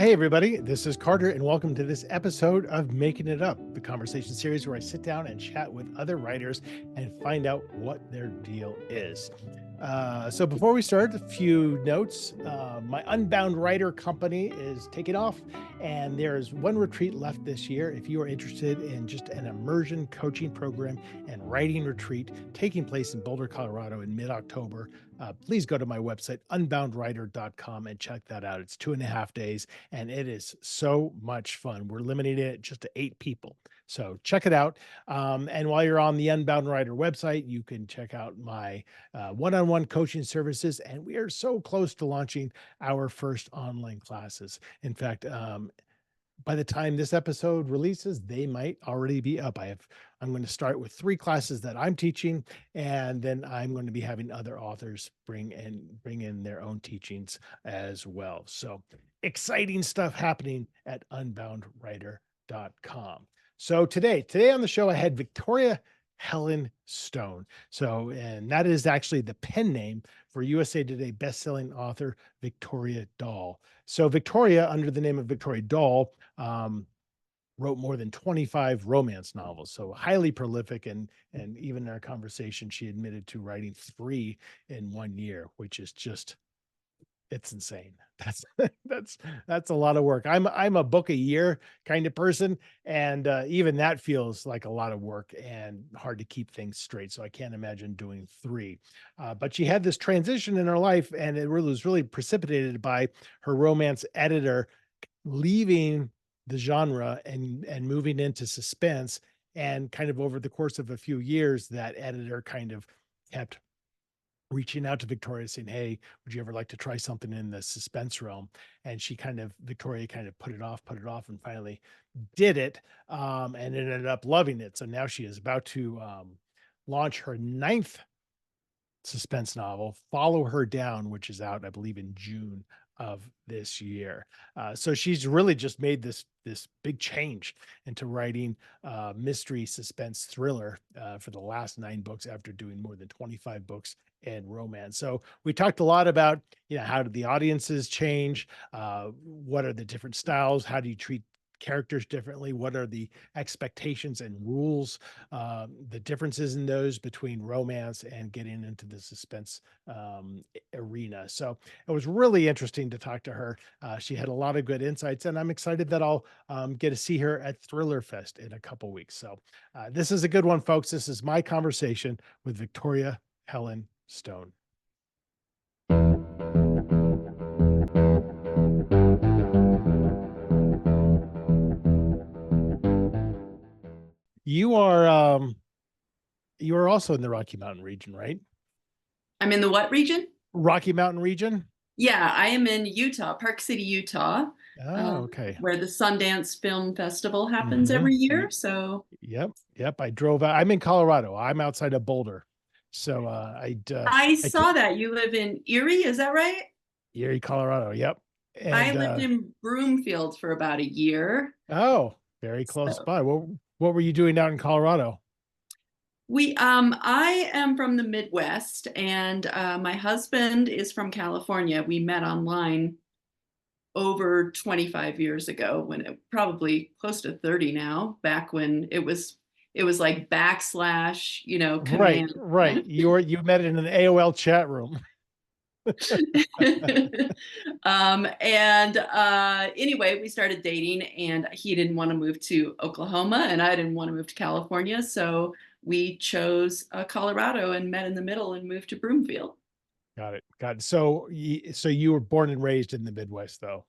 Hey, everybody, this is Carter, and welcome to this episode of Making It Up, the conversation series where I sit down and chat with other writers and find out what their deal is. So before we start, a few notes. My Unbound Writer company is taking off, and there's one retreat left this year. If you are interested in just an immersion coaching program and writing retreat taking place in Boulder, Colorado in mid-October, please go to my website, unboundwriter.com, and check that out. It's 2.5 days, and it is so much fun. We're limiting it just to 8 people. So check it out. And while you're on the Unbound Writer website, you can check out my one-on-one coaching services. And we are so close to launching our first online classes. In fact, by the time this episode releases, they might already be up. I'm going to start with 3 classes that I'm teaching, and then I'm going to be having other authors bring in their own teachings as well. So exciting stuff happening at unboundwriter.com. So today on the show, I had Victoria Helen Stone. And that is actually the pen name for USA Today bestselling author Victoria Dahl. So Victoria, under the name of Victoria Dahl, wrote more than 25 romance novels. So highly prolific, and even in our conversation, she admitted to writing 3 in 1 year, which is just, it's insane. That's a lot of work. I'm a book a year kind of person, and even that feels like a lot of work and hard to keep things straight. So I can't imagine doing 3. But she had this transition in her life, and it was really precipitated by her romance editor leaving the genre and moving into suspense. And kind of over the course of a few years, that editor kind of kept reaching out to Victoria saying, "Hey, would you ever like to try something in the suspense realm?" And Victoria kind of put it off, and finally did it, and ended up loving it. So now she is about to launch her 9th suspense novel, Follow Her Down, which is out, I believe, in June of this year. So she's really just made this big change into writing mystery suspense thriller for the last 9 books, after doing more than 25 books in romance. So we talked a lot about, how do the audiences change? What are the different styles? How do you treat characters differently? What are the expectations and rules, the differences in those between romance and getting into the suspense arena? So it was really interesting to talk to her. She had a lot of good insights, and I'm excited that I'll get to see her at Thriller Fest in a couple weeks. So this is a good one, folks. This is my conversation with Victoria Helen Stone. You are also in the Rocky Mountain region, right? I'm in the what region? Rocky Mountain region? Yeah, I am in Utah, Park City, Utah. Oh, okay. Where the Sundance Film Festival happens every year. So Yep. I drove out. I'm in Colorado. I'm outside of Boulder. So I saw that you live in Erie, is that right? Erie, Colorado. Yep. And I lived in Broomfield for about a year. Oh, very close by. What were you doing out in Colorado? I am from the Midwest, and my husband is from California. We met online over 25 years ago, when it probably close to 30 now, back when it was like backslash, command. Right. You met in an AOL chat room. Anyway, we started dating, and he didn't want to move to Oklahoma, and I didn't want to move to California. So we chose Colorado and met in the middle and moved to Broomfield. Got it. So you were born and raised in the Midwest, though?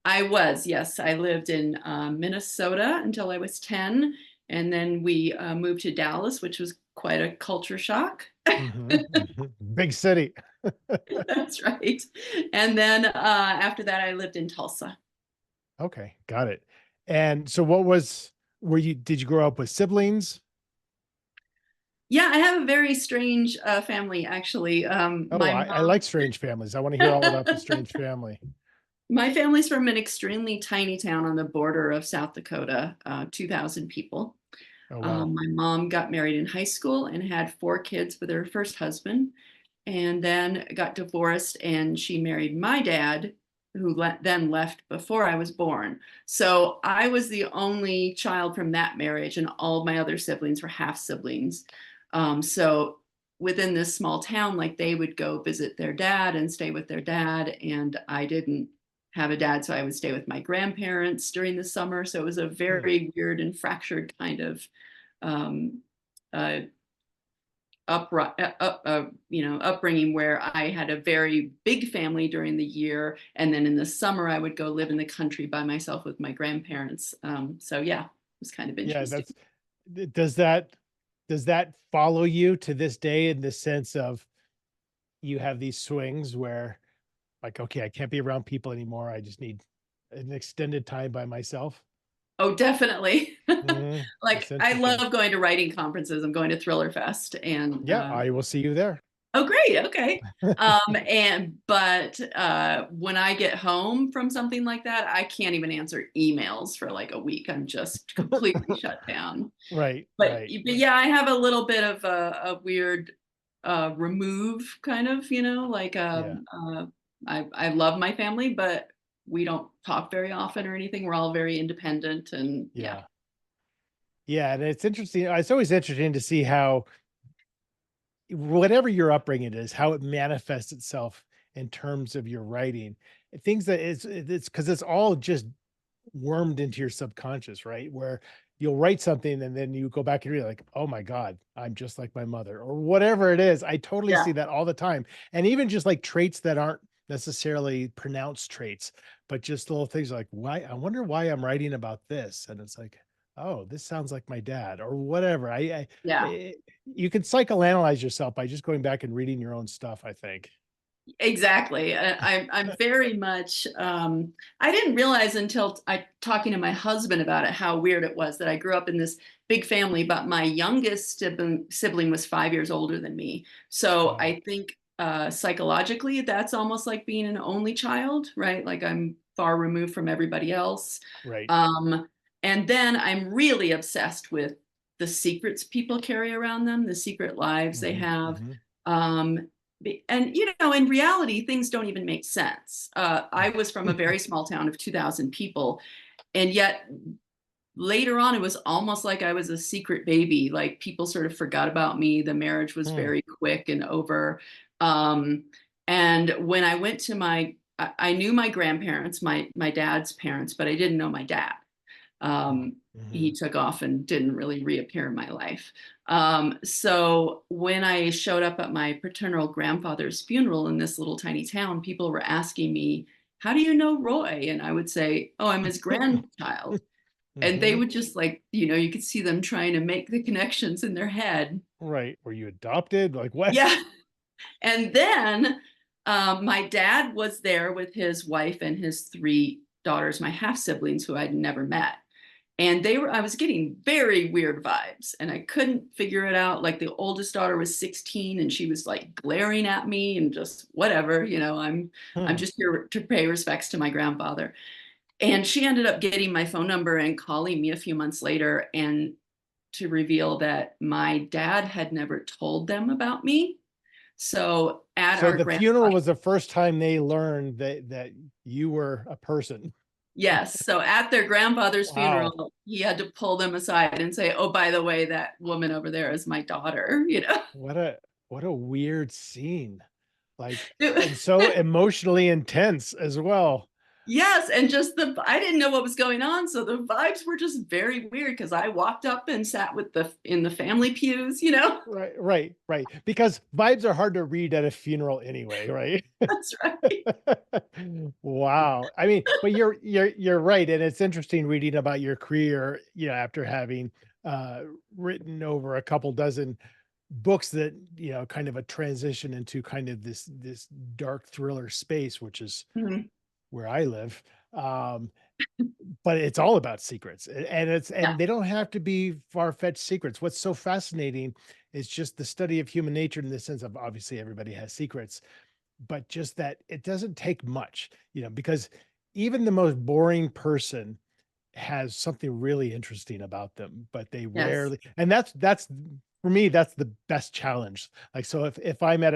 I was, yes. I lived in Minnesota until I was 10. And then we moved to Dallas, which was quite a culture shock. Big city. That's right. And then after that, I lived in Tulsa. Okay, got it. And so did you grow up with siblings? Yeah, I have a very strange family, actually. I like strange families. I want to hear all about the strange family. My family's from an extremely tiny town on the border of South Dakota, 2,000 people. Oh, wow. My mom got married in high school and had 4 kids with her first husband, and then got divorced, and she married my dad who then left before I was born. So I was the only child from that marriage, and all of my other siblings were half siblings. So within this small town, like they would go visit their dad and stay with their dad, and I didn't have a dad, so I would stay with my grandparents during the summer. So it was a Hmm. very weird and fractured kind of um, uh, upbringing, where I had a very big family during the year, and then in the summer I would go live in the country by myself with my grandparents. So yeah, it was kind of Yeah, interesting. that's, does that follow you to this day in the sense of you have these swings where like, okay, I can't be around people anymore. I just need an extended time by myself. Oh, definitely. That's Like I interesting. love going to writing conferences. I'm going to Thriller Fest, and Yeah, I will see you there. oh, great. Okay. But when I get home from something like that, I can't even answer emails for like a week. I'm just completely shut down. Right, right, But right. yeah, I have a little bit of a weird remove kind of, like Yeah, I love my family, but we don't talk very often or anything. We're all very independent, and yeah. yeah. Yeah, and it's interesting. It's always interesting to see how whatever your upbringing is, how it manifests itself in terms of your writing. Things that it's because it's all just wormed into your subconscious, right? Where you'll write something and then you go back and read like, oh my God, I'm just like my mother, or whatever it is. I totally Yeah. see that all the time. And even just like traits that aren't necessarily pronounced traits, but just little things like, why, I wonder why I'm writing about this. And it's like, oh, this sounds like my dad or whatever. Yeah. Eh, you can psychoanalyze yourself by just going back and reading your own stuff, I think. Exactly. I'm very much. I didn't realize until I talking to my husband about it how weird it was that I grew up in this big family, but my youngest sibling was 5 years older than me. So Wow. I think psychologically that's almost like being an only child, right? Like I'm far removed from everybody else. Right. Um, and then I'm really obsessed with the secrets people carry around them, the secret lives they Hmm. have. Hmm. Um, and in reality things don't even make sense. I was from a very small town of 2,000 people, and yet later on it was almost like I was a secret baby. Like people sort of forgot about me. The marriage was Hmm. very quick and over. um, and when I went to I knew my grandparents, my dad's parents, but I didn't know my dad. um, Hmm. he took off and didn't really reappear in my life. So when I showed up at my paternal grandfather's funeral in this little tiny town, people were asking me, "How do you know Roy?" And I would say, "Oh, I'm his grandchild." And they Hmm. would just like, you could see them trying to make the connections in their head. Right. Were you adopted? Like what? Yeah. And then my dad was there with his wife and his three daughters, my half siblings, who I'd never met. And I was getting very weird vibes, and I couldn't figure it out. Like the oldest daughter was 16 and she was like glaring at me and just whatever, I'm Hmm. just here to pay respects to my grandfather. And she ended up getting my phone number and calling me a few months later, and to reveal that my dad had never told them about me. So at So our the grand funeral was the first time they learned that you were a person. Yes. So at their grandfather's Wow. funeral, he had to pull them aside and say, "Oh, by the way, that woman over there is my daughter," you know. What a what a weird scene. Like, It- and so emotionally intense as well. yes, and just I didn't know what was going on, so the vibes were just very weird because I walked up and sat with the in the family pews, you know. Right, right, right. Because vibes are hard to read at a funeral anyway, right? That's right. Wow. I mean, but you're right. And it's interesting reading about your career, after having uh written over a couple dozen books that, kind of a transition into kind of this dark thriller space, which is Mhm. where I live. Um, but it's all about secrets, Yeah. and they don't have to be far-fetched secrets. What's so fascinating is just the study of human nature in the sense of obviously everybody has secrets, but just that it doesn't take much, because even the most boring person has something really interesting about them, but they Yes. rarely, and that's for me, that's the best challenge. Like, so if I'm at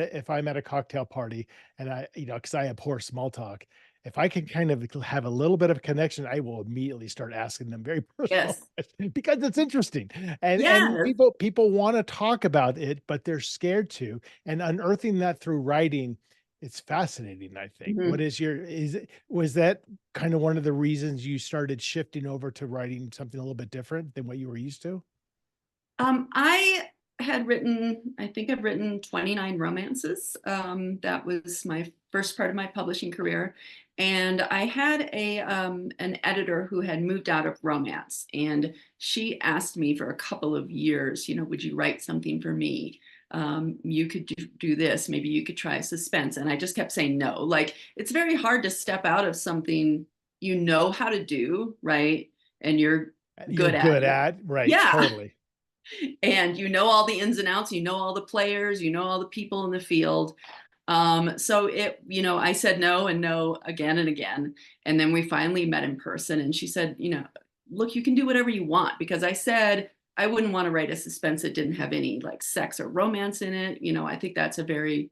a cocktail party and I, because I abhor small talk, if I can kind of have a little bit of connection, I will immediately start asking them very personal Yes. questions because it's interesting. And Yes. people want to talk about it, but they're scared to. And unearthing that through writing, it's fascinating, I think. What Mhm. is your is it was that kind of one of the reasons you started shifting over to writing something a little bit different than what you were used to? I had written, I think I've written 29 romances. That was my first part of my publishing career. And I had an editor who had moved out of romance. And she asked me for a couple of years, would you write something for me? You could do this. Maybe you could try suspense. And I just kept saying no. Like, it's very hard to step out of something you know how to do, right? And you're You're good at good it. at, right, Yeah. totally. And you know all the ins and outs, you know all the players, you know all the people in the field. So I said no and no again and again. And then we finally met in person and she said, look, you can do whatever you want, because I said I wouldn't want to write a suspense that didn't have any like sex or romance in it. I think that's a very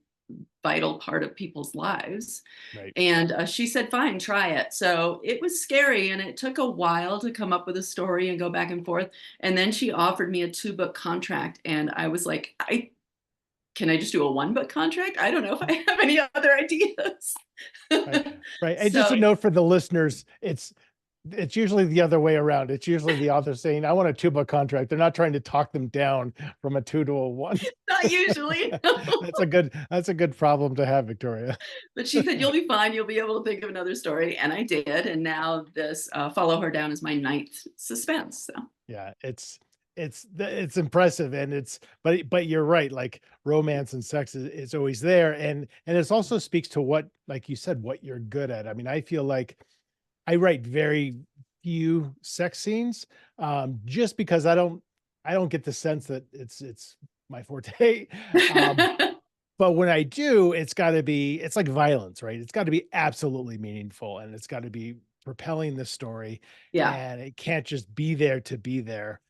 vital part of people's lives. Right. And she said, fine, try it. So it was scary and it took a while to come up with a story and go back and forth. And then she offered me a 2-book contract. And I was like, can I just do a 1-book contract? I don't know if I have any other ideas. Right, right, and just So a note for the listeners, it's usually the other way around. It's usually the author saying, "I want a 2-book contract." They're not trying to talk them down from a 2 to a 1. not usually. That's a good problem to have, Victoria. But she said, you'll be fine. You'll be able to think of another story. And I did. And now this Follow Her Down is my 9th suspense. So Yeah, it's impressive, and but you're right, like, romance and sex is always there, and it also speaks to what, like you said, what you're good at. I mean, I feel like I write very few sex scenes, just because I don't get the sense that it's my forte. Um, but when I do, it's like violence, right? It's got to be absolutely meaningful and it's got to be propelling the story, yeah. and it can't just be there to be there.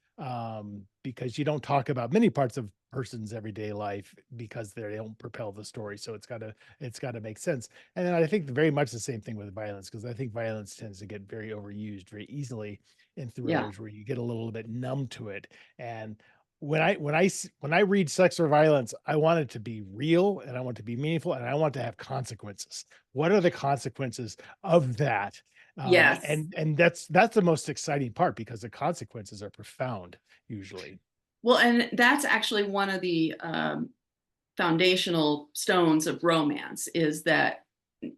Because you don't talk about many parts of person's everyday life because they don't propel the story. So it's gotta make sense. And then I think very much the same thing with violence, because I think violence tends to get very overused very easily in Yeah. thrillers where you get a little bit numb to it. And when I read sex or violence, I want it to be real and I want it to be meaningful and I want to have consequences. What are the consequences of that? Yes. And that's the most exciting part because the consequences are profound usually. Well, and that's actually one of the foundational stones of romance is that,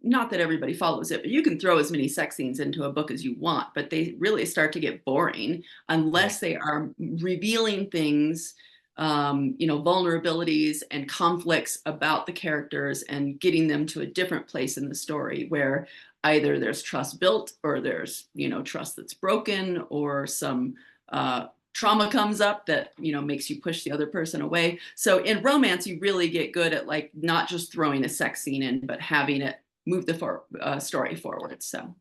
not that everybody follows it, but you can throw as many sex scenes into a book as you want, but they really start to get boring Right. unless they are revealing things, vulnerabilities and conflicts about the characters and getting them to a different place in the story where either there's trust built or there's, trust that's broken or some trauma comes up that makes you push the other person away. So in romance you really get good at like not just throwing a sex scene in but having it move the story forward. So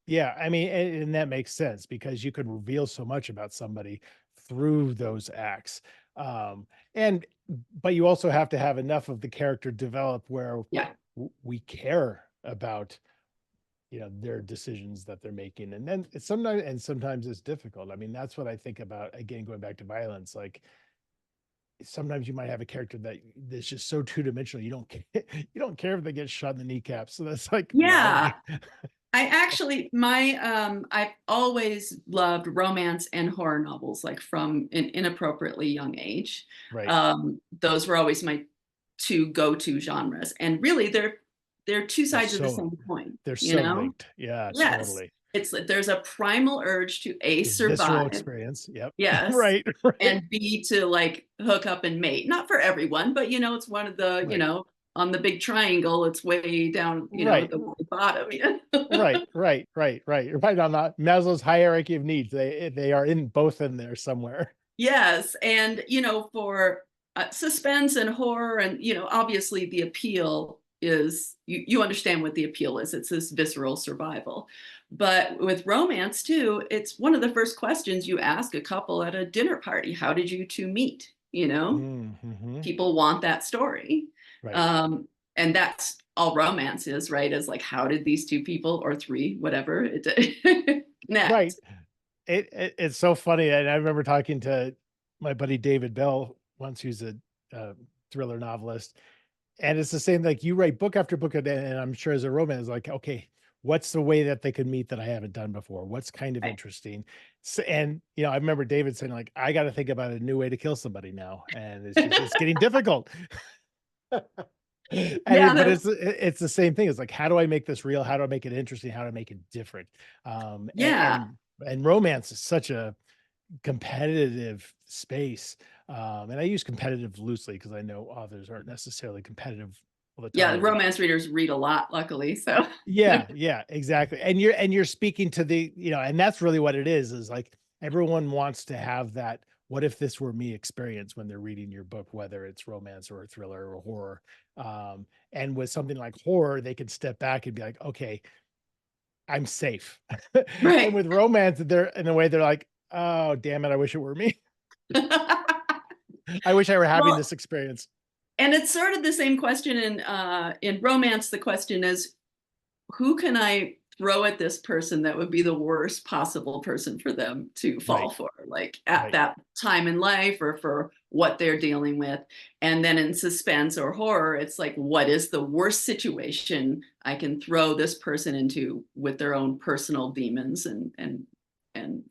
Yeah, I mean, and that makes sense because you could reveal so much about somebody through those acts. And but you also have to have enough of the character develop where yeah. we care about, their decisions that they're making. And then sometimes it's difficult. I mean, that's what I think about, again, going back to violence. Like, sometimes you might have a character that's just so two-dimensional, you don't you don't care if they get shot in the kneecaps. So that's like, Yeah, why? I actually I've always loved romance and horror novels, like from an inappropriately young age. Right. Those were always my two go-to genres, and really they're two They're sides of the so same coin, they're you so know? linked. Yeah, Yes. totally. It's like there's a primal urge to A, The visceral survive, experience. Yep. yes, Right, right, and B, to like hook up and mate. Not for everyone, but it's one of the, right, on the big triangle, it's way down, right, the bottom. Yeah. right on that Maslow's hierarchy of needs. They are in both in there somewhere. Yes, and for suspense and horror, and obviously the appeal is you understand what the appeal is. It's this visceral survival. But with romance too, it's one of the first questions you ask a couple at a dinner party. How did you two meet? Mhm. People want that story. Right. Um, and that's all romance is, right? Is like, how did these two people, or three, whatever, it Right. connect? It's so funny. And I remember talking to my buddy David Bell once, who's a thriller novelist. And it's the same, like you write book after book, and I'm sure as a romance, like, okay, what's the way that they could meet that I haven't done before? What's kind of Right. interesting? So, and I remember David saying, like, I got to think about a new way to kill somebody now. And it's getting difficult. Yeah, But it's the same thing. It's like, how do I make this real? How do I make it interesting? How do I make it different? And yeah. romance is such a competitive space. And I use competitive loosely because I know authors aren't necessarily competitive all the Yeah, time. romance readers read a lot, luckily. So Yeah, exactly. And you're speaking to the, and that's really what it is like everyone wants to have that what if this were me experience when they're reading your book, whether it's romance or a thriller or horror. And with something like horror, they can step back and be like, okay, I'm safe. And right. with romance, they're in a way they're like, oh, damn it, I wish it were me. I wish I were having Well, this experience. and it's sort of the same question in romance. The question is, who can I throw at this person that would be the worst possible person for them to fall Right, for, like at right, that time in life or for what they're dealing with. And then in suspense or horror, it's like, what is the worst situation I can throw this person into with their own personal demons and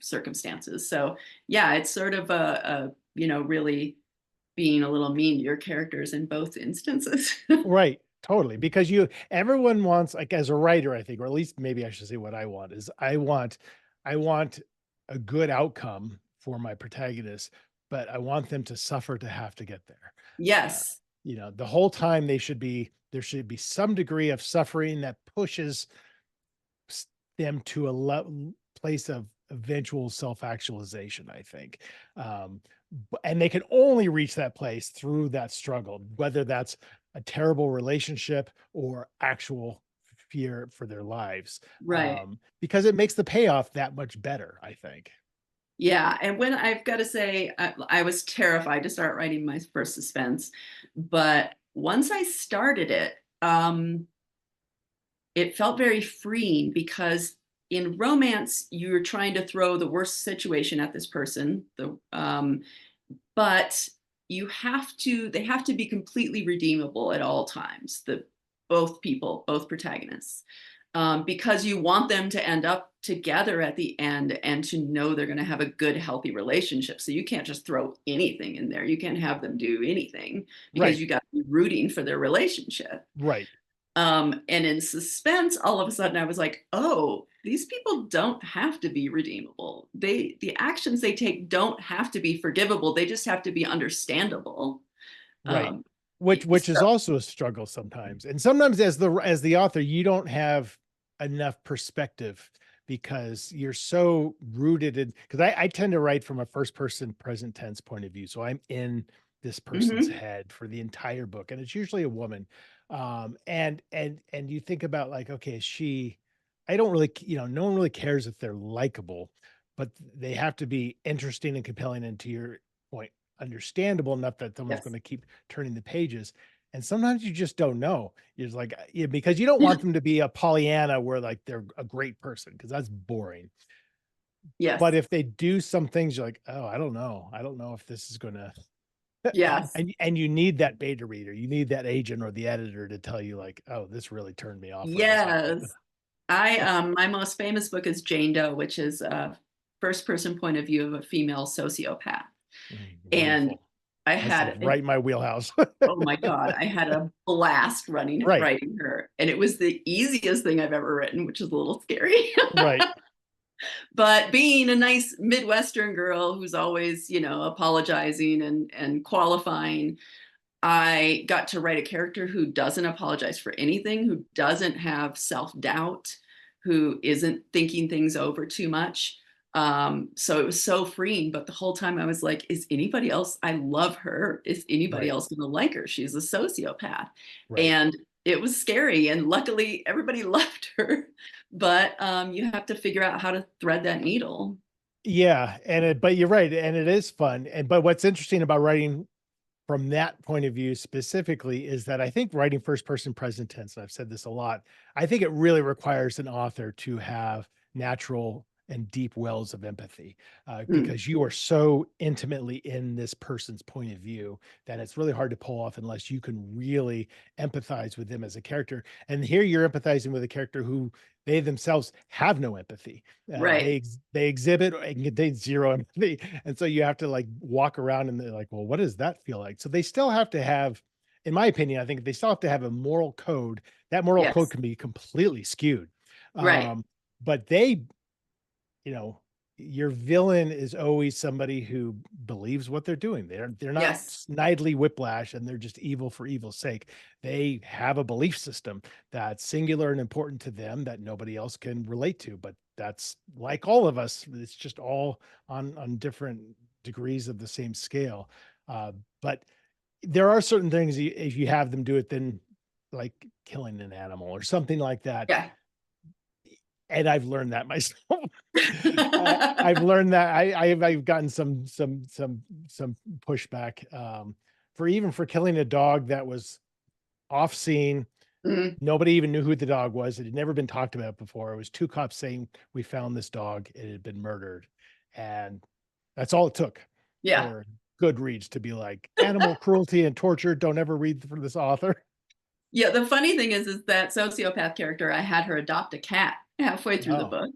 circumstances. So yeah, it's sort of really being a little mean to your characters in both instances. right. Totally. Because everyone wants, like as a writer, I think, or at least maybe I should say what I want is I want a good outcome for my protagonist, but I want them to suffer to have to get there. Uh, Yes. the whole time there should be some degree of suffering that pushes them to a place of eventual self-actualization, I think. And they can only reach that place through that struggle, whether that's a terrible relationship or actual fear for their lives. Right. Because it makes the payoff that much better, I think. Yeah, and when I've got to say, I was terrified to start writing my first suspense, but once I started it, it felt very freeing because in romance, you're trying to throw the worst situation at this person, but they have to be completely redeemable at all times. Both protagonists, because you want them to end up together at the end and to know they're going to have a good, healthy relationship. So you can't just throw anything in there. You can't have them do anything because Right, you got to be rooting for their relationship. right, And in suspense, all of a sudden I was like, oh, these people don't have to be redeemable. The actions they take don't have to be forgivable. They just have to be understandable. right. Um, Which is so, also a struggle sometimes. And sometimes as the author, you don't have enough perspective because you're so rooted in, because I tend to write from a first person present tense point of view. So I'm in this person's mhm, head for the entire book, and it's usually a woman. And you think about like, okay, I don't really, no one really cares if they're likable, but they have to be interesting and compelling, and to your point, understandable enough that someone's going yes. to keep turning the pages. And sometimes you just don't know. You're just like, yeah, because you don't want them to be a Pollyanna where like they're a great person, because that's boring. But Yes. if they do some things, you're like, oh, I don't know. I don't know if this is gonna Yes. and you need that beta reader, you need that agent or the editor to tell you, like, oh, this really turned me off when this happened. Yes. My most famous book is Jane Doe, which is a first person point of view of a female sociopath. And Wonderful. I That's like had right in my wheelhouse. oh my God, I had a blast Right, writing her. And it was the easiest thing I've ever written, which is a little scary. right, But being a nice Midwestern girl who's always, apologizing and qualifying, I got to write a character who doesn't apologize for anything, who doesn't have self-doubt, who isn't thinking things over too much. So it was so freeing. But the whole time I was like, is anybody else? I love her. Is anybody right, else going to like her? She's a sociopath. right. And it was scary. And luckily, everybody loved her. But you have to figure out how to thread that needle. Yeah, but you're right, and it is fun. But what's interesting about writing from that point of view specifically is that I think writing first person present tense, and I've said this a lot, I think it really requires an author to have natural and deep wells of empathy, Mm, because you are so intimately in this person's point of view that it's really hard to pull off unless you can really empathize with them as a character. And here you're empathizing with a character who they themselves have no empathy. right. They exhibit and contain zero empathy, and so you have to like walk around and they're like, well, what does that feel like? So they still have to have, in my opinion, I think they still have to have a moral code. That moral code Yes. can be completely skewed, Right. but they, you know, your villain is always somebody who believes what they're doing. They're not Yes. snidely whiplash and they're just evil for evil's sake. They have a belief system that's singular and important to them that nobody else can relate to. But that's like all of us. It's just all on different degrees of the same scale. But there are certain things if you have them do it, then like killing an animal or something like that, Yeah. and I've learned that myself. I've learned that I've gotten some pushback, for even for killing a dog that was off scene. Mm, Nobody even knew who the dog was. It had never been talked about before. It was 2 cops saying, "We found this dog. It had been murdered." And that's all it took yeah. for Goodreads to be like, "Animal cruelty and torture, don't ever read from this author." Yeah, the funny thing is that sociopath character, I had her adopt a cat halfway through the Oh, book,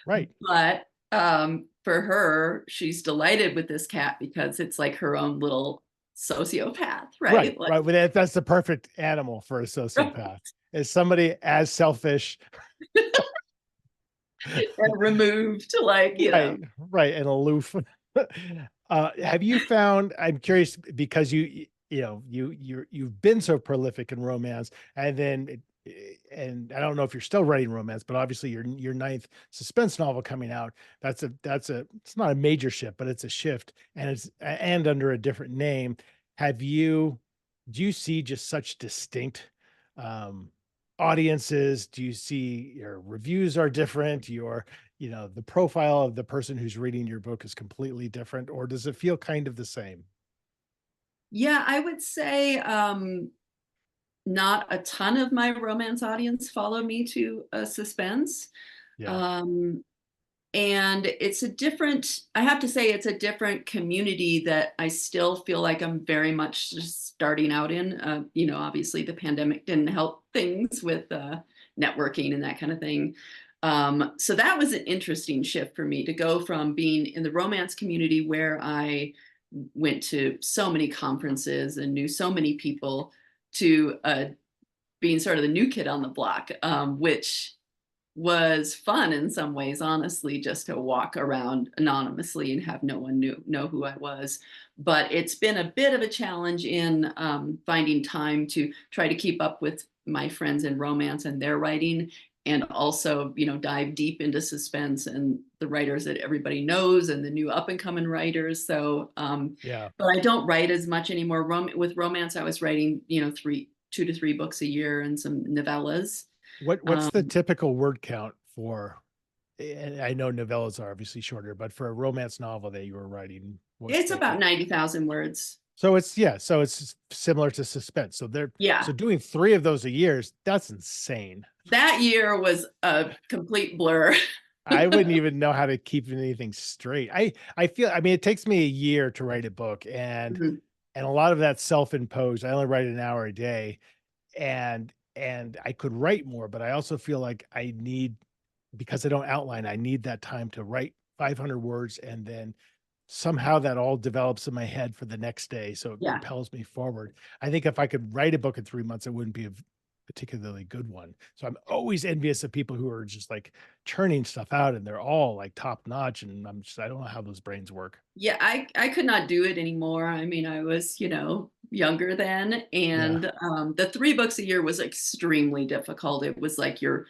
right. but, for her, she's delighted with this cat because it's like her own little sociopath, Right, right? Like right, well, that's the perfect animal for a sociopath, is somebody as selfish. and removed, like, Right, right, and aloof. Have you found, I'm curious because you know, you've been so prolific in romance, and then and I don't know if you're still writing romance, but obviously your ninth suspense novel coming out, that's a it's not a major shift, but it's a shift, and it's and under a different name. Have you do you see just such distinct, um, audiences? Do you see your reviews are different? Your, you know, the profile of the person who's reading your book is completely different, or does it feel kind of the same? Yeah, I would say, not a ton of my romance audience follow me to, suspense, Yeah. um, and it's a different I have to say it's a different community that I still feel like I'm very much just starting out in. Obviously the pandemic didn't help things with networking and that kind of thing. So that was an interesting shift for me to go from being in the romance community where I went to so many conferences and knew so many people to being sort of the new kid on the block, which was fun in some ways, honestly, just to walk around anonymously and have no one know who I was. But it's been a bit of a challenge in finding time to try to keep up with my friends in romance and their writing, and also, dive deep into suspense and the writers that everybody knows and the new up and coming writers. So, Yeah. but I don't write as much anymore. With romance, I was writing, 2 to 3 books a year and some novellas. What's the Um, typical word count for, and I know novellas are obviously shorter, but for a romance novel that you were writing, what's It's like about a, 90,000 words. so it's, yeah, so it's similar to suspense. So they're, Yeah. so doing 3 of those a year, that's insane. That year was a complete blur. I wouldn't even know how to keep anything straight. I feel, I mean, it takes me a year to write a book, Mhm. and a lot of that's self-imposed. I only write an hour a day, and I could write more, but I also feel like I need, because I don't outline, I need that time to write 500 words, and then somehow that all develops in my head for the next day, so it Yeah. propels me forward. I think if I could write a book in 3 months, it wouldn't be a particularly good one. So I'm always envious of people who are just like churning stuff out and they're all like top notch, and I don't know how those brains work. Yeah, I could not do it anymore. I mean, I was, younger then, Yeah. and, the 3 books a year was extremely difficult. It was like you're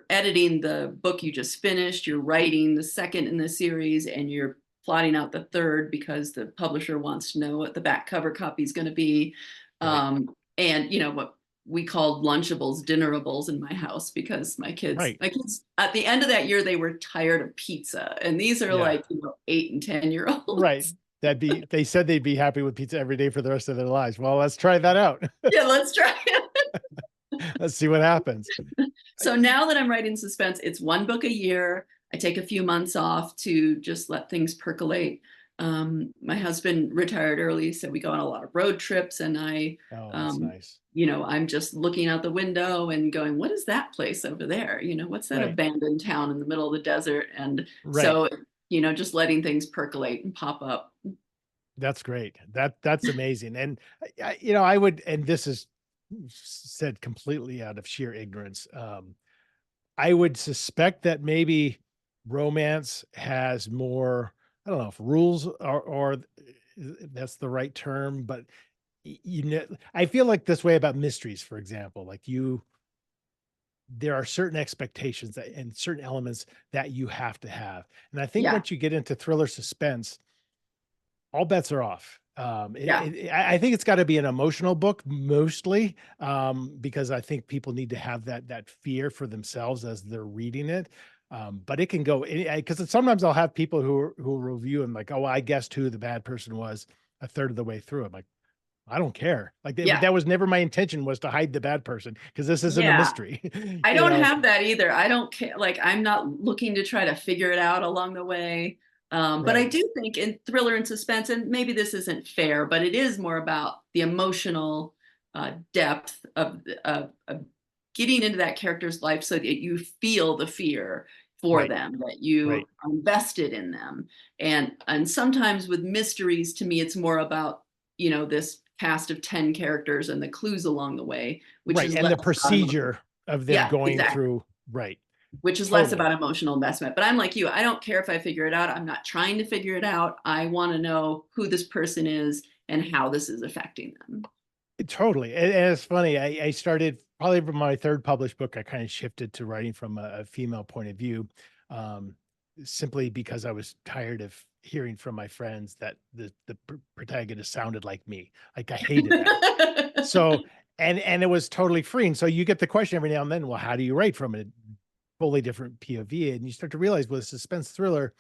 editing the book you just finished, you're writing the second in the series, and you're plotting out the third because the publisher wants to know what the back cover copy is gonna be. Right. And what we called lunchables, dinnerables in my house because my kids Right. my kids at the end of that year, they were tired of pizza, and these are Yeah. like, 8 and 10-year Right. olds. they said they'd be happy with pizza every day for the rest of their lives. Well, let's try that out. Yeah, let's try it. Let's see what happens. So now that I'm writing suspense, it's one book a year. I take a few months off to just let things percolate. My husband retired early, so we go on a lot of road trips, and Oh, that's nice. I'm just looking out the window and going, what is that place over there? What's that Right. abandoned town in the middle of the desert? And Right. so, just letting things percolate and pop up. That's great. That's amazing. And I would, and this is said completely out of sheer ignorance. I would suspect that maybe romance has more, I don't know if rules or that's the right term, but I feel like this way about mysteries, for example, like there are certain expectations and certain elements that you have to have. And I think Yeah, once you get into thriller suspense, all bets are off. yeah, I think it's got to be an emotional book mostly, because I think people need to have that fear for themselves as they're reading it. But it can go because sometimes I'll have people who review and like, oh, I guessed who the bad person was a third of the way through. I'm like, I don't care. Like yeah, that was never my intention was to hide the bad person because this isn't a yeah. mystery. I you don't know, have that either. I don't care. Like, I'm not looking to try to figure it out along the way. But I right, do think in thriller and suspense, and maybe this isn't fair, but it is more about the emotional depth of getting into that character's life so that you feel the fear for right, them, that right, you are invested in them. And sometimes with mysteries, to me, it's more about, this cast of 10 characters and the clues along the way, which right. is And less the about emotional. procedure of them Yeah, going exactly. through, right. Which is less Totally. about emotional investment. But I'm like you, I don't care if I figure it out. I'm not trying to figure it out. I want to know who this person is and how this is affecting them. Totally. And it's funny. I started probably from my third published book. I kind of shifted to writing from a female point of view, um, simply because I was tired of hearing from my friends that the protagonist sounded like me. Like I hated that. So, and it was totally freeing. So you get the question every now and then, well, how do you write from a fully different POV? And you start to realize with a suspense thriller,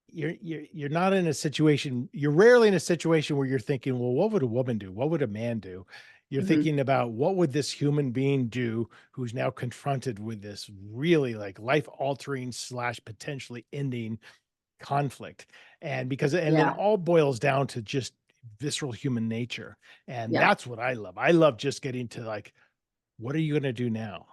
you're not in a situation, you're rarely in a situation where you're thinking, well, what would a woman do? What would a man do? You're Mhm. thinking about what would this human being do who's now confronted with this really like life altering slash potentially ending conflict. And then Yeah, all boils down to just visceral human nature. And yeah, that's what I love. I love just getting to like, what are you going to do now?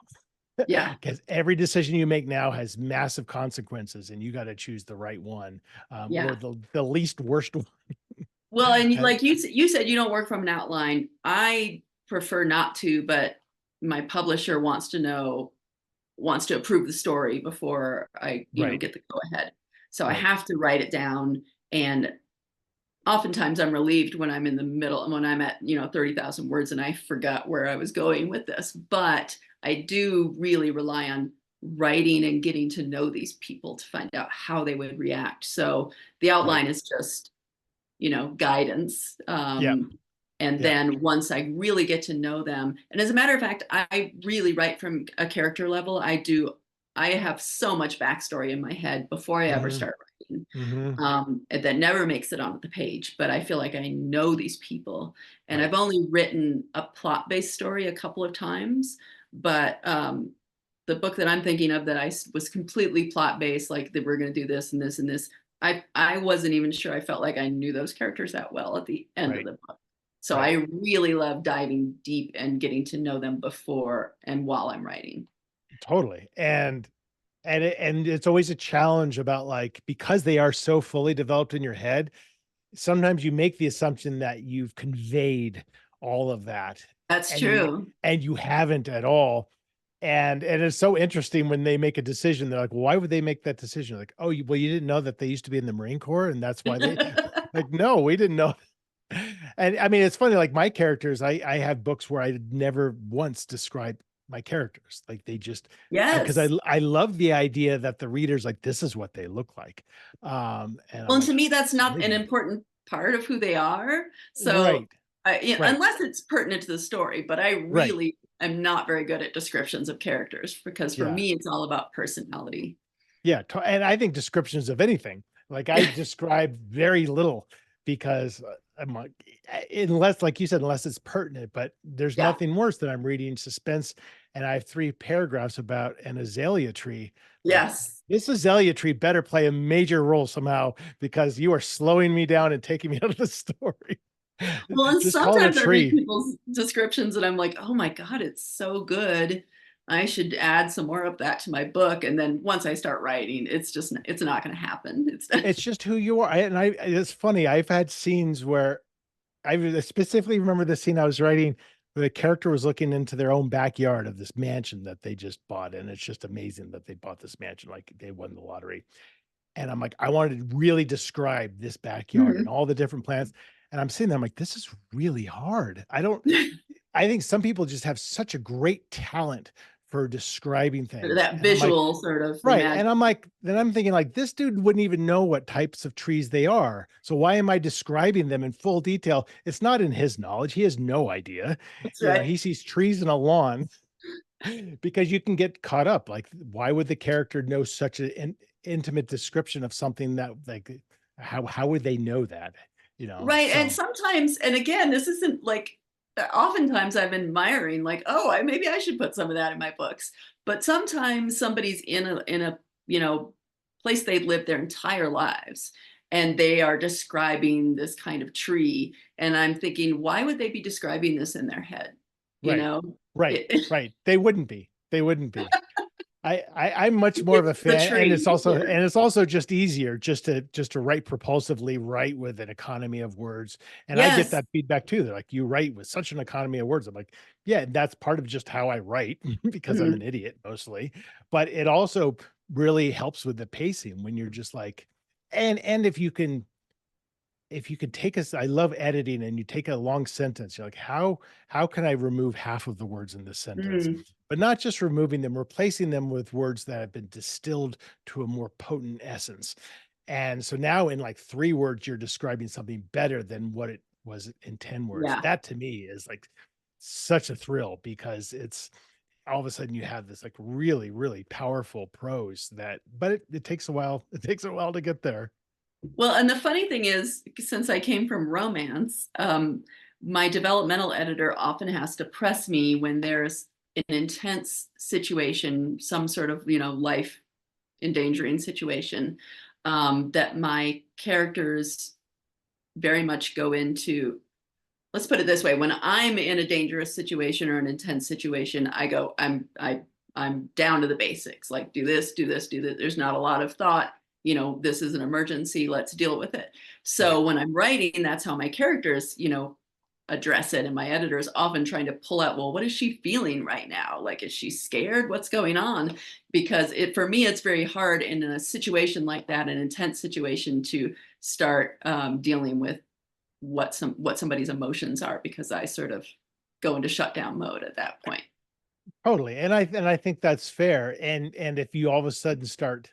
yeah, Because every decision you make now has massive consequences, and you got to choose the right one, or yeah. the least worst one. Well, and Uh, like you said, you don't work from an outline. I prefer not to, but my publisher wants to approve the story before I, right, get the go ahead. So I right, have to write it down, and oftentimes I'm relieved when I'm in the middle, when I'm at 30,000 words and I forgot where I was going with this. But I do really rely on writing and getting to know these people to find out how they would react. So the right. outline is just guidance. Yeah, And yeah. then once I really get to know them, and as a matter of fact, I really write from a character level. I have so much backstory in my head before I ever Hmm. start writing, Hmm. that never makes it onto the page. But I feel like I know these people, and Right, I've only written a plot-based story a couple of times. But the book that I'm thinking of that was completely plot-based, like that we're going to do this and this and this. I wasn't even sure I felt like I knew those characters that well at the end of right, the book. So right. I really love diving deep and getting to know them before and while I'm writing. Totally. And it's always a challenge about like because they are so fully developed in your head, sometimes you make the assumption that you've conveyed all of that That's and you true. haven't at all. And it's so interesting when they make a decision. They're like, well, why would they make that decision? Like, oh, well, you didn't know that they used to be in the Marine Corps, and that's why they like, no, we didn't know. And I mean, it's funny, like my characters, I have books where I never once describe my characters. Like they just because Yes. I love the idea that the reader's like, this is what they look like. And I'm Well, and to like, me, that's not an amazing. important part of who they are. So, Right, right, unless it's pertinent to the story, but I right. really am not very good at descriptions of characters because for Yeah. me, it's all about personality. Yeah, and I think descriptions of anything Like I describe very little because I'm like, unless, like you said, unless it's pertinent, but there's Yeah. nothing worse than I'm reading suspense and I have 3 paragraphs about an azalea tree. Like Yes. this azalea tree better play a major role somehow because you are slowing me down and taking me out of the story. Well, and Just call it a sometimes I read tree. people's descriptions and I'm like, oh my God, it's so good. I should add some more of that to my book. And then once I start writing, it's not going to happen. It's It's just who you are. It's funny. I've had scenes where I specifically remember the scene I was writing where the character was looking into their own backyard of this mansion that they just bought. And it's just amazing that they bought this mansion, like they won the lottery. And I'm like, I wanted to really describe this backyard and Mhm. all the different plants. And I'm sitting there, I'm like, this is really hard. I think some people just have such a great talent for describing things. That And I'm like, visual sort of right, imagine. and I'm like then I'm thinking like, this dude wouldn't even know what types of trees they are, so why am I describing them in full detail? It's not in his knowledge, he has no idea. That's You know, right. he sees trees in a lawn because you can get caught up, like, why would the character know such an intimate description of something that, like, how would they know that? You know, Right. And so sometimes, and again, this isn't like, oftentimes I'm admiring, like, oh, maybe I should put some of that in my books. But sometimes somebody's in a, place they've lived their entire lives and they are describing this kind of tree. And I'm thinking, why would they be describing this in their head? You right, know, right, it, right, they wouldn't be. I'm much more of a it's the fan, and tree here. it's also just easier just to write propulsively, write with an economy of words. And I get Yes. that feedback too. They're like, you write with such an economy of words. I'm like, yeah, that's part of just how I write because I'm an Mhm. idiot mostly. But it also really helps with the pacing when you're just like, and if you could take us, I love editing and you take a long sentence, you're like, how can I remove half of the words in this sentence? Mhm. But not just removing them, replacing them with words that have been distilled to a more potent essence. And so now in like 3 words, you're describing something better than what it was in 10 words. Yeah. That to me is like such a thrill because it's all of a sudden you have this like really, really powerful prose that, but it takes a while. It takes a while to get there. Well, and the funny thing is, since I came from romance, my developmental editor often has to press me when there's an intense situation, some sort of, life endangering situation, that my characters very much go into. Let's put it this way: when I'm in a dangerous situation or an intense situation, I'm down to the basics. Like, do this, do this, do this. There's not a lot of thought. This is an emergency. Let's deal with it. Right. So when I'm writing, that's how my characters, address it. And my editor is often trying to pull out, well, what is she feeling right now? Like, is she scared? What's going on? Because for me, it's very hard in a situation like that, an intense situation, to start dealing with what somebody's emotions are, because I sort of go into shutdown mode at that point. Totally, and I think that's fair, and if you all of a sudden start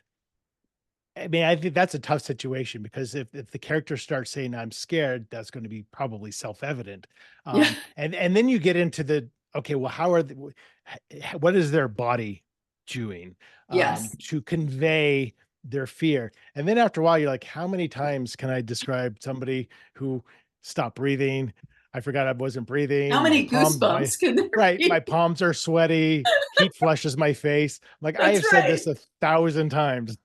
I mean, I think that's a tough situation because if the character starts saying, "I'm scared," that's gonna be probably self-evident, Yeah. and then you get into the, okay, well, how are the what is their body doing, Yes. to convey their fear? And then after a while, you're like, "How many times can I describe somebody who stopped breathing? I forgot I wasn't How breathing, many goosebumps can there right, my be? palms are sweaty, heat flushes my face." Like, I That's have said this right. 1,000 times.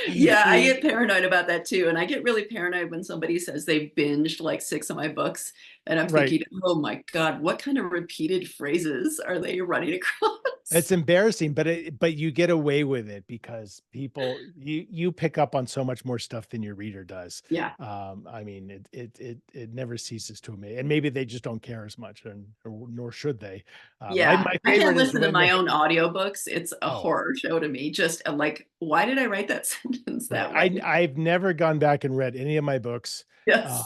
Yeah, I You get paranoid about that too. And I get really paranoid when somebody says they binged like 6 of my books. And I'm right. thinking, oh my God, what kind of repeated phrases are they running It's across? embarrassing, but you get away with it because you pick up on so much more stuff than your reader does. Yeah. I mean, it never ceases to amaze, and maybe they just don't care as much, and or, nor should they. Yeah. My I can't favorite is listen to when my own audiobooks. It's a oh, horror show to me. Just like, why did I write that sentence right. that way? I've never gone back and read any of my books. Yes.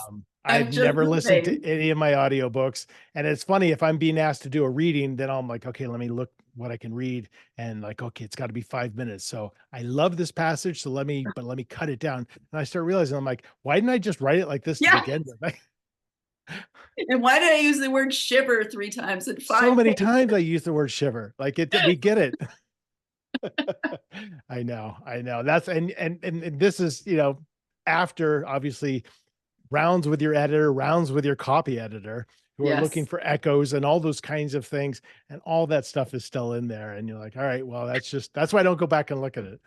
I've I'm just never the listened to same. any of my audiobooks. And it's funny if I'm being asked to do a reading, then I'm like, okay, let me look what I can read. And like, okay, it's got to be 5 minutes. So I love this passage. So let me cut it down. And I start realizing I'm like, why didn't I just write it like this to Yeah. begin with? Like, And why did I use the word shiver 3 times in so 5 many pages? times I use the word shiver. Like we get it. I know, I know. That's and this is, after obviously rounds with your editor, rounds with your copy editor who are looking Yes. for echoes and all those kinds of things. And all that stuff is still in there. And you're like, all right, well, that's why I don't go back and look at it.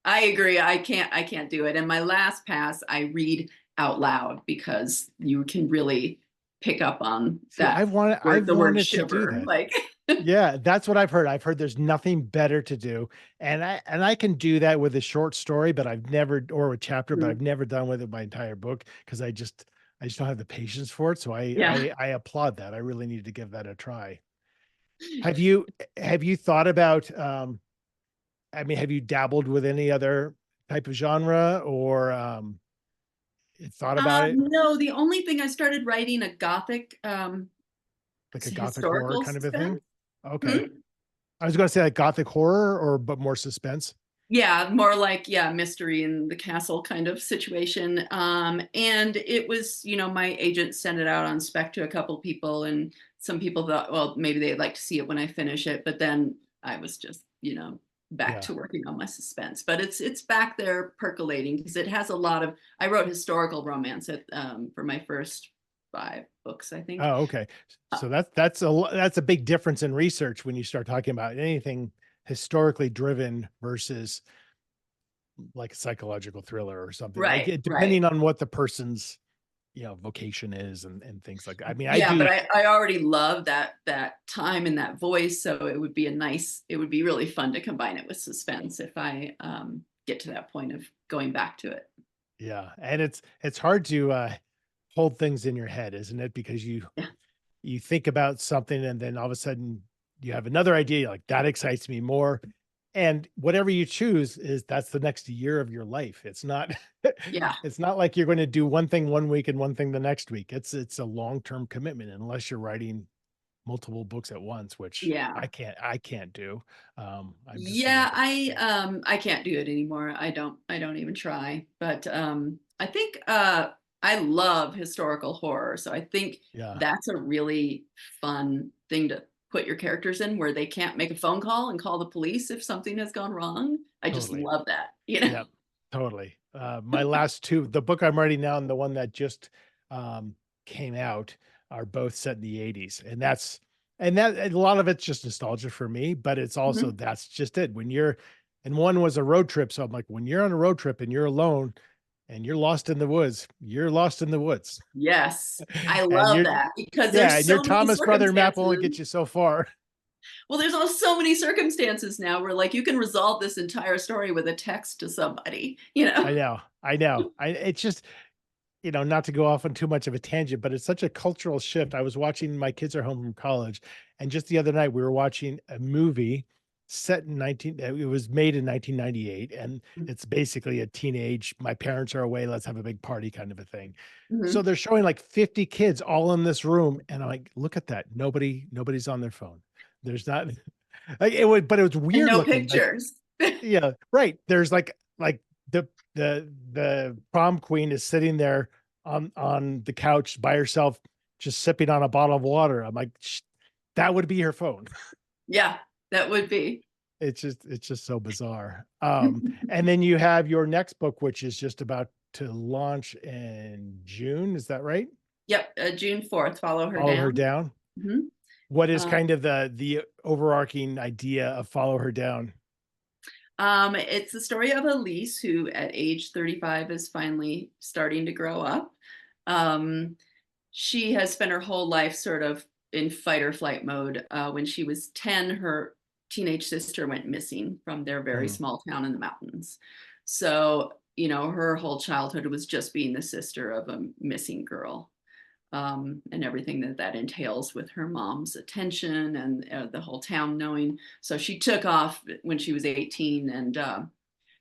I agree. I can't do it. And my last pass, I read out loud because you can really pick up on See, that word, I've the word wanted to do shiver. that. Like, Yeah, that's what I've heard. I've heard there's nothing better to do. And I can do that with a short story, but I've never, or a chapter, but I've never done with it my entire book because I just don't have the patience for it. So yeah. I applaud that. I really need to give that a try. Have you thought about I mean, have you dabbled with any other type of genre or thought about it No, the only thing I started writing a gothic like a gothic horror historical kind of a thing? suspense. Okay. Hmm? I was going to say like gothic horror or but more suspense. Yeah, more like, yeah, mystery in the castle kind of situation. And it was, my agent sent it out on spec to a couple people, and some people thought, well, maybe they'd like to see it when I finish it. But then I was just, back Yeah. to working on my suspense. But it's back there percolating because it has a lot of. I wrote historical romance for my first 5 books, I think. Oh, okay. Uh, So that's a big difference in research when you start talking about anything historically driven versus like a psychological thriller or something like right, it, right. depending on what the person's, vocation is and things like that. I mean, I Yeah, but do. I already love that time and that voice, so it would be really fun to combine it with suspense if I get to that point of going back to it. Yeah. And it's hard to hold things in your head, isn't it? Because Yeah, you think about something and then all of a sudden you have another idea, you're like that excites me more. And whatever you choose that's the next year of your life. It's not yeah, it's not like you're going to do one thing one week and one thing the next week. It's a long-term commitment unless you're writing multiple books at once, which yeah, I can't do. I'm just yeah. not. I can't do it anymore. I don't even try. But I think I love historical horror, so I think Yeah, that's a really fun thing to put your characters in, where they can't make a phone call and call the police if something has gone wrong. I just totally. love that. Yep, totally. My last two, the book I'm writing now and the one that just came out are both set in the 80s. And a lot of it's just nostalgia for me, but it's also Mhm. that's just it. And one was a road trip. So I'm like, when you're on a road trip and you're alone and you're lost in the woods, you're lost in the woods. Yes, I And love that because yeah, there's and your so many Thomas Brother map circumstances. only gets you so far. Well, there's also so many circumstances now where like you can resolve this entire story with a text to somebody. I know. I know. It's just, not to go off on too much of a tangent, but it's such a cultural shift. I was watching, my kids are home from college, and just the other night we were watching a movie set in it was made in 1998, and it's basically a teenage, my parents are away, let's have a big party kind of a thing. So Mhm. they're showing like 50 kids all in this room, and I'm like, look at that. Nobody's on their phone. There's not like but it was And weird no looking. Like, pictures. yeah, right. There's like the prom queen is sitting there on the couch by herself, just sipping on a bottle of water. I'm like, that would be her phone. Yeah, that would be. It's just so bizarre. And then you have your next book, which is just about to launch in June. Is that right? Yep, June 4th, follow her Follow Her down. Down. Mhm. What is Uh, kind of the overarching idea of Follow Her Down? it's the story of Elise, who at age 35 is finally starting to grow up. Um, she has spent her whole life sort of in fight or flight mode. When she was 10, her teenage sister went missing from their very Hmm. small town in the mountains. So, her whole childhood was just being the sister of a missing girl, and everything that entails with her mom's attention and the whole town knowing. So she took off when she was 18, and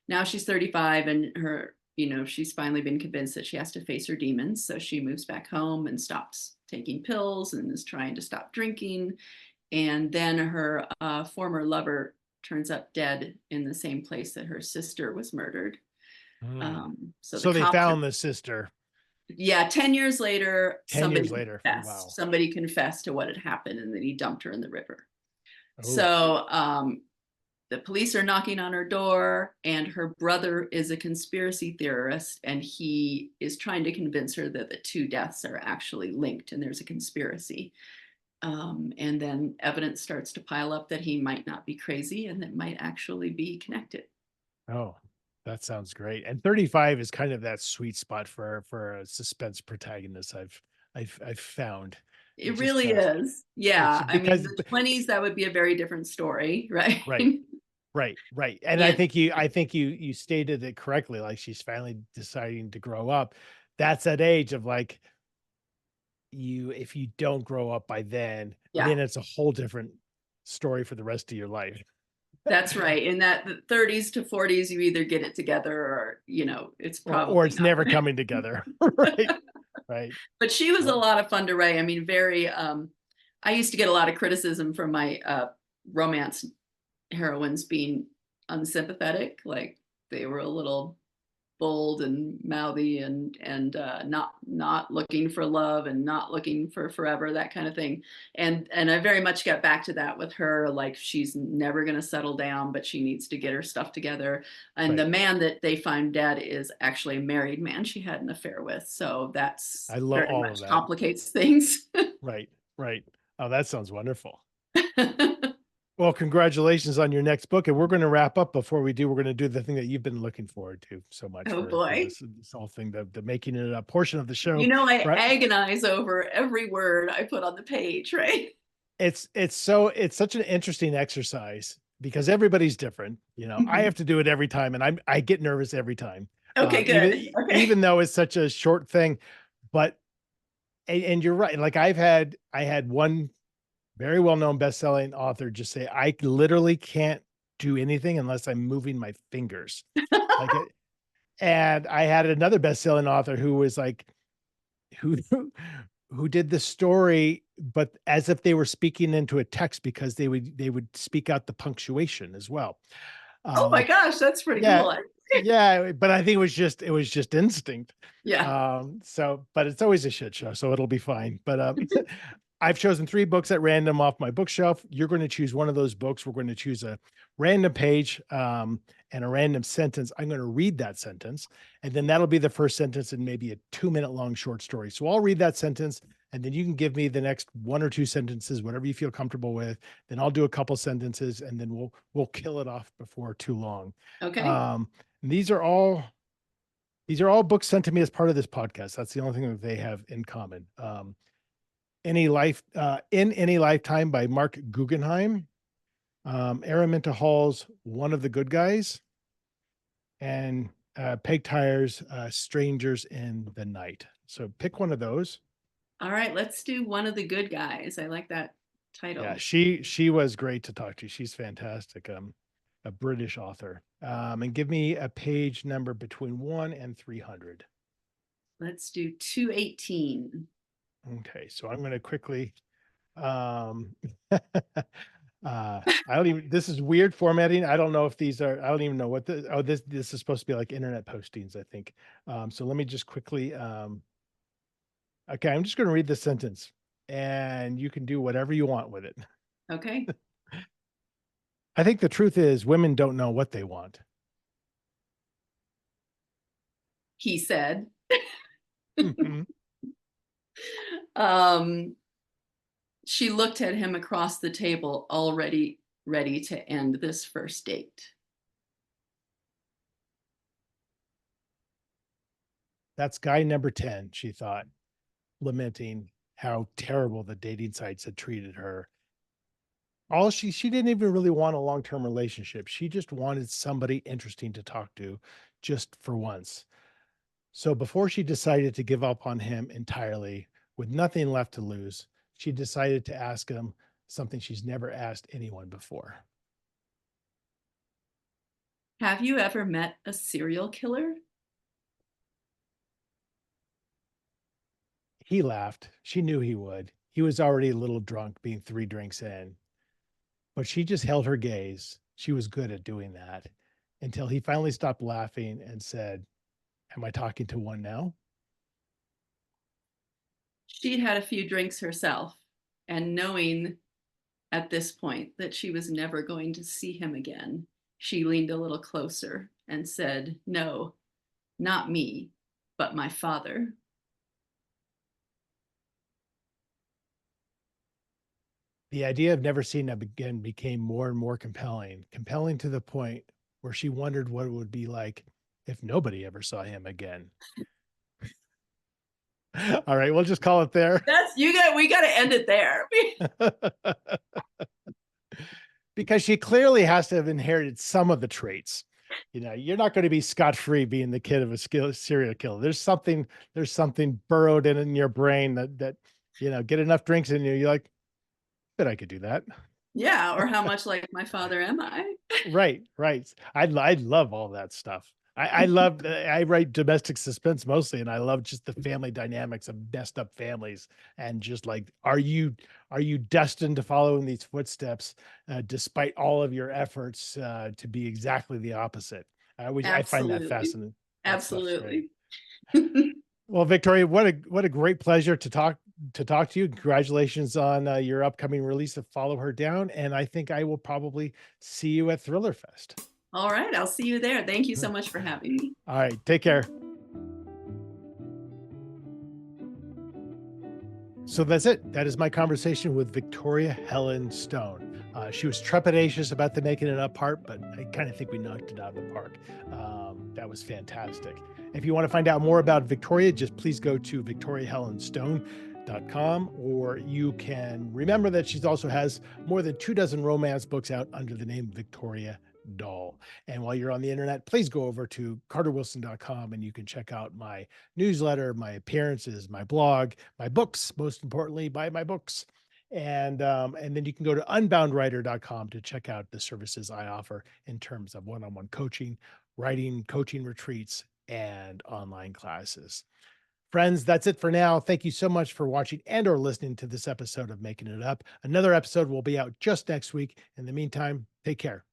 now she's 35, and she's finally been convinced that she has to face her demons. So she moves back home and stops taking pills and is trying to stop drinking. And then her former lover turns up dead in the same place that her sister was murdered. Hmm. So the So they cops are, found the sister yeah, 10 years later, 10 years later. Wow. somebody confessed to what had happened, and then he dumped her in the river. Oh, So the police are knocking on her door, and her brother is a conspiracy theorist, and he is trying to convince her that the two deaths are actually linked and there's a conspiracy. And then evidence starts to pile up that he might not be crazy and that might actually be connected. Oh, that sounds great. And 35 is kind of that sweet spot for a suspense protagonist I've found. It It just really is. it's Yeah. I mean, because the 20s, that would be a very different story, right? right, right, right. And And I think you stated it correctly. Like she's finally deciding to grow up. That's that age of like you if you don't grow up by yeah, then it's a whole different story for the rest of your life. that's right. In that the 30s to 40s, you either get it together or, it's Or probably it's not never gonna. coming together. Right. Right. But she was a Well, lot of fun to write. I mean, very I used to get a lot of criticism from my romance heroines being unsympathetic, like they were a little bold and mouthy and not looking for love and not looking for forever, that kind of thing. And I very much get back to that with her, like she's never going to settle down, but she needs to get her stuff together. And the right. man that they find dead is actually a married man she had an affair with, so that's I love very all of much that. complicates things. Right. Right. Oh, that sounds wonderful. Well, congratulations on your next book. And we're going to wrap up. Before we do, we're going to do the thing that you've been looking forward to so much Oh for boy. this whole thing, the making it a portion of the show, I right? agonize over every word I put on the page, right? It's such an interesting exercise because everybody's different. I Mhm. have to do it every time, and I get nervous every time, Okay, good. Okay. even though it's such a short thing. But and you're right. Like I had one very well-known best-selling author just say, I literally can't do anything unless I'm moving my fingers. Like it, and I had another best-selling author who was like, who who did the story, but as if they were speaking into a text because they would speak out the punctuation as well. Oh my Um, gosh, that's pretty yeah, cool. yeah, but I think it was just instinct. Yeah. So, but it's always a shit show, so it'll be fine. But I've chosen 3 books at random off my bookshelf. You're going to choose one of those books. We're going to choose a random page and a random sentence. I'm going to read that sentence, and then that'll be the first sentence in maybe a 2-minute long short story. So I'll read that sentence, and then you can give me the next 1 or 2 sentences, whatever you feel comfortable with. Then I'll do a couple sentences, and then we'll kill it off before too long. Okay. Um, these are all books sent to me as part of this podcast. That's the only thing that they have in common. In Any Lifetime by Mark Guggenheim, Araminta Hall's One of the Good Guys, and Peg Tire's Strangers in the Night. So pick one of those. All right, let's do One of the Good Guys. I like that Yeah, title. she was great to talk to. She's fantastic. A British author. And give me a page number between 1 and 300. Let's do 218. Okay, so I'm going to quickly I don't even, this is weird formatting. I don't know if these are, I don't even know what this is supposed to be like internet postings, I think. So let me just quickly, okay, I'm just going to read the sentence and you can do whatever you want with it. Okay. I think the truth is women don't know what they want. He said. Mhm. um, she looked at him across the table, already ready to end this first date. That's guy number 10, she thought, lamenting how terrible the dating sites had treated her. She didn't even really want a long-term relationship. She just wanted somebody interesting to talk to just for once. So before she decided to give up on him entirely with nothing left to lose, she decided to ask him something she's never asked anyone before. Have you ever met a serial killer? He laughed. She knew he would. He was already a little drunk, being 3 drinks in, but she just held her gaze. She was good at doing that until he finally stopped laughing and said, "Am I talking to one now?" She'd had a few drinks herself, and knowing at this point that she was never going to see him again, she leaned a little closer and said, "No, not me, but my father." The idea of never seeing him again became more and more compelling to the point where she wondered what it would be like if nobody ever saw him again. All right, we'll just call it there. We got to end it there. Because she clearly has to have inherited some of the traits. You know, you're not going to be scot-free being the kid of a serial killer. There's something burrowed in your brain that get enough drinks in you, you're like, bet I could do that. Yeah, or how much like my father am I? Right. I love all that stuff. I write domestic suspense mostly, and I love just the family dynamics of messed up families, and just like, are you destined to follow in these footsteps, despite all of your efforts, to be exactly the opposite? I find that Absolutely. fascinating. That stuff's great. Absolutely. Well, Victoria, what a great pleasure to talk to you. Congratulations on your upcoming release of Follow Her Down, and I think I will probably see you at Thriller Fest. All right, I'll see you there. Thank you so much for having me. All right, take care. So that's it. That is my conversation with Victoria Helen Stone. She was trepidatious about the making it up part, but I kind of think we knocked it out of the park. That was fantastic. If you want to find out more about Victoria, just please go to victoriahelenstone.com, or you can remember that she also has more than 24 romance books out under the name Victoria Dahl. And while you're on the internet, please go over to carterwilson.com and you can check out my newsletter, my appearances, my blog, my books, most importantly, buy my books. And then you can go to unboundwriter.com to check out the services I offer in terms of one-on-one coaching, writing, coaching retreats, and online classes. Friends, that's it for now. Thank you so much for watching and or listening to this episode of Making It Up. Another episode will be out just next week. In the meantime, take care.